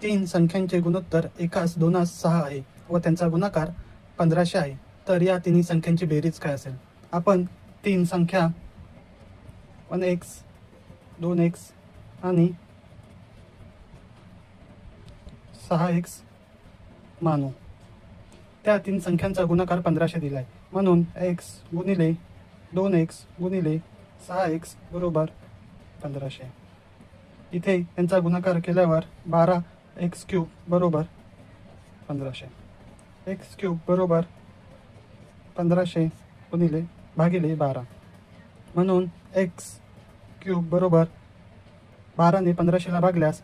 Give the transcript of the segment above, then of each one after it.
तीन संख्यांचे गुणोत्तर एकास दोनास 6 आहे व त्यांचा गुणाकार 1500 आहे, तर या तिन्ही संख्यांची बेरीज काय असेल? आपण तीन संख्या 1x 2x आणि 6x मानू. त्या तीन संख्यांचा गुणाकार 1500 दिला आहे, म्हणून x गुणिले 2x गुणिले 6x बरोबर 1500. इथे त्यांचा गुणाकार केल्यावर 12x³ बरोबर 1500. x³ बरोबर 1500 गुणिले भागिले 12, म्हणून x³ बरोबर 12 ने 1500ला भागल्यास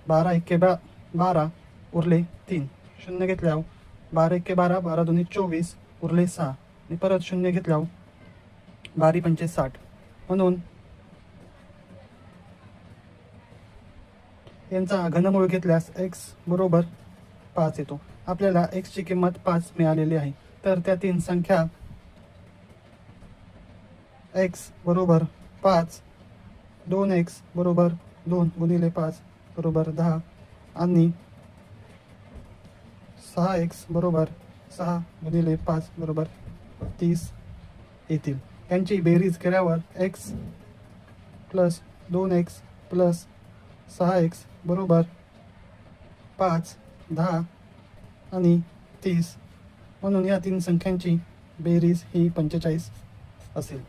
12 एके 12 उरले 3, शून्य घेतल्यावर 12 एके 12, 12 दोन्ही 24 उरले 6 आणि परत शून्य घेतल्यावर 12 पंचे 60, म्हणून यांचा घनमूळ घेतल्यास x बरोबर 5 येतो. आपल्याला x ची किंमत 5 मिळालेली आहे, तर त्या तीन संख्या x बरोबर 5, 2x बरोबर 2 गुणिले 5 बरोबर 10 आणि 6x बरोबर 6 गुणिले 5 बरोबर 30 येतील. यांची बेरीज केल्यावर x plus 2x plus 6x बरोबर 5, 10 आणि 30, म्हणून या तीन संख्यांची बेरीज ही 45 असेल.